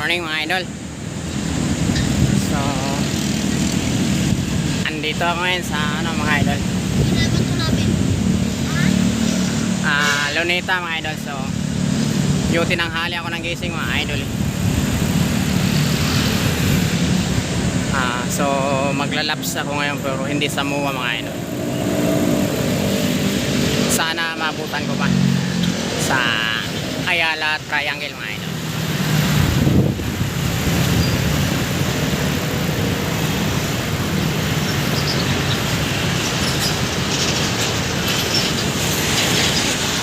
Morning mga idol. So andito ako ngayon sa mga idol, Luneta mga idol. So yung tinanghali ako ng gising mga idol. So maglalaps ako ngayon pero hindi sa MUA mga idol. Sana mabutan ko pa sa Ayala Triangle mga idol.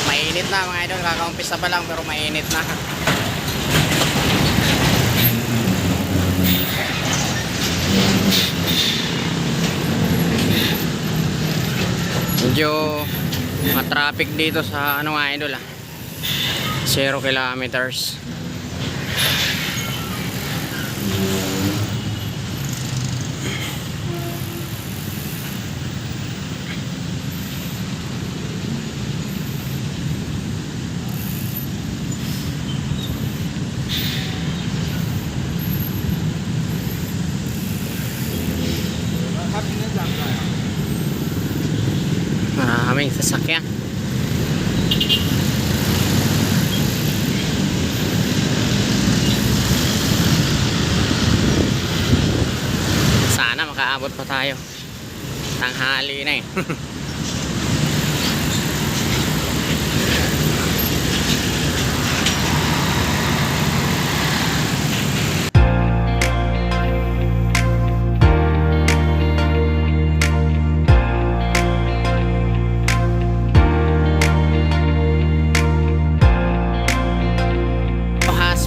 Mainit na mga idol, kakaumpisa pa lang pero mainit na. Medyo ma-traffic dito sa mga idol 0 kilometers. Maraming sasakyan. Sana makaabot pa tayo. Tanghali na eh.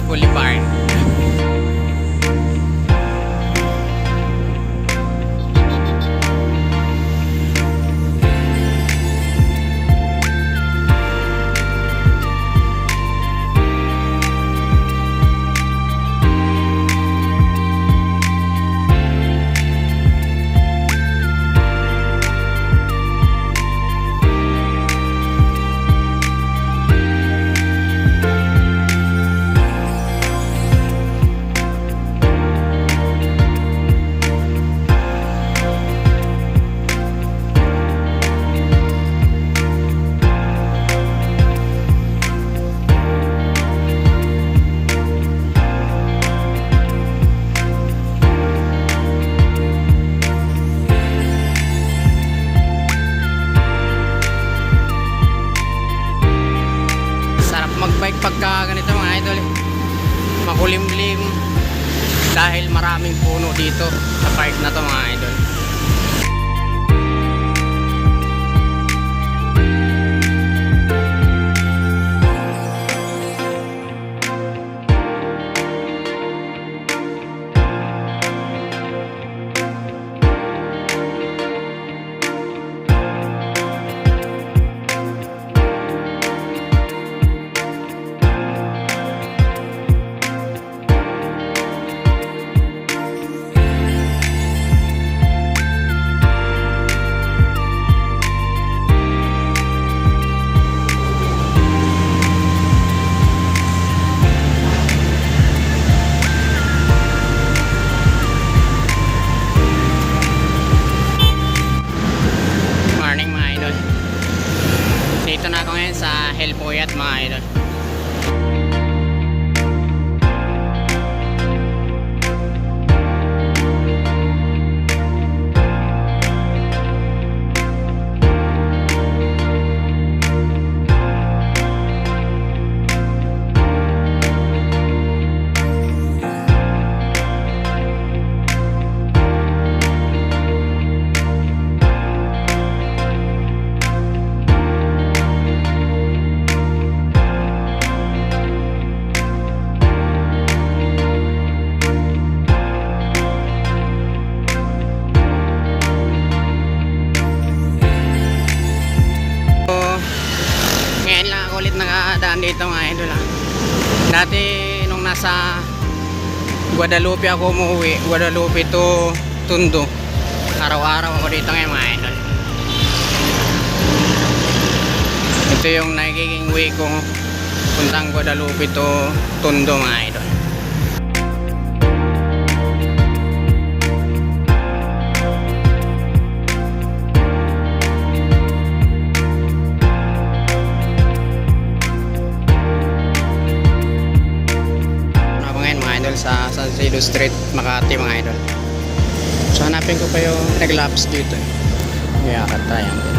Boulevard. Magbike pagka ganito mga idol, makulimlim dahil maraming puno dito sa park na to mga idol. Dito na ako ngayon sa Helpuyat mga idol. Ulit nakadaan dito mga idol Dati nung nasa Guadalupe ako umuwi, Guadalupe to Tondo, araw-araw ako dito ngayon mga idol. Ito yung nagiging way ko puntang Guadalupe to Tondo mga idol. San Isidro Street, Makati mga idol. So hanapin ko pa yung nag-laps dito. Kaya triangle.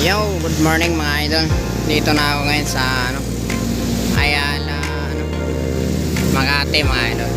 Yo, good morning mga idol. Dito na ako ngayon sa Ayala, Makati mga idol.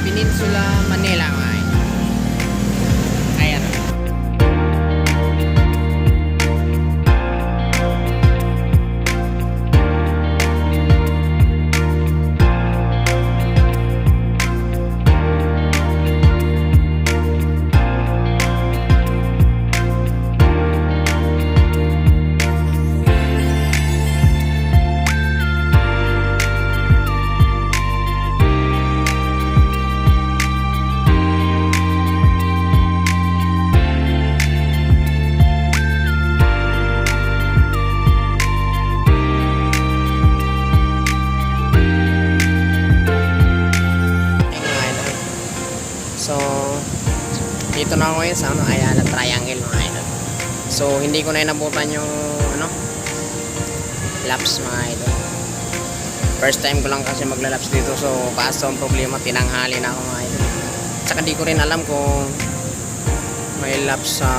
Peninsula, Manila mga idol. Ayan. So, dito na ako ngayon sa Ayala Triangle mga idol. So, hindi ko na inabutan yung laps mga idol. First time ko lang kasi maglalaps dito. So, kaso ang problema, tinanghali na ako mga idol. Tsaka di ko rin alam kung may laps sa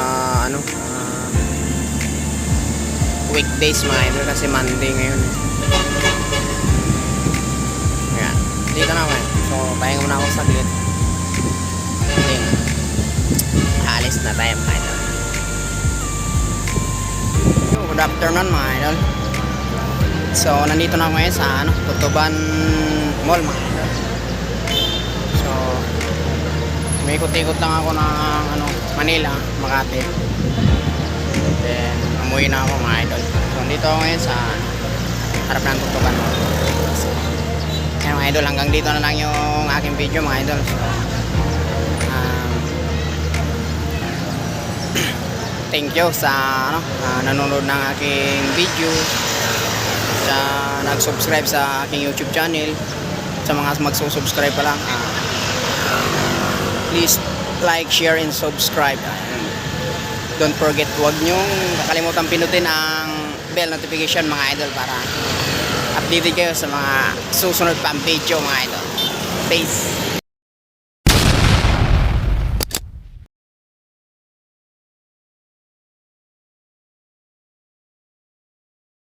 weekdays mga idol kasi Monday ngayon. Ayan, dito na ako ngayon. So, pahinga muna ako saglit. Alis na tayo mga idol. Good afternoon mga idol. So nandito na ako ngayon sa Tutuban Mall mga idol. So may ikot-ikot lang ako ng Manila, Makati. Then umuwi na ako mga idol. So nandito ako ngayon sa harap ng Tutuban Mall. So, kaya mga idol, hanggang dito na lang yung aking video mga idol. So, thank you sa nanonood ng aking video, sa nag-subscribe sa aking YouTube channel, sa mga magsusubscribe pa lang. Please like, share, and subscribe. Don't forget, huwag nyong kakalimutan pinutin ang bell notification mga idol para updated kayo sa mga susunod pang video mga idol. Peace!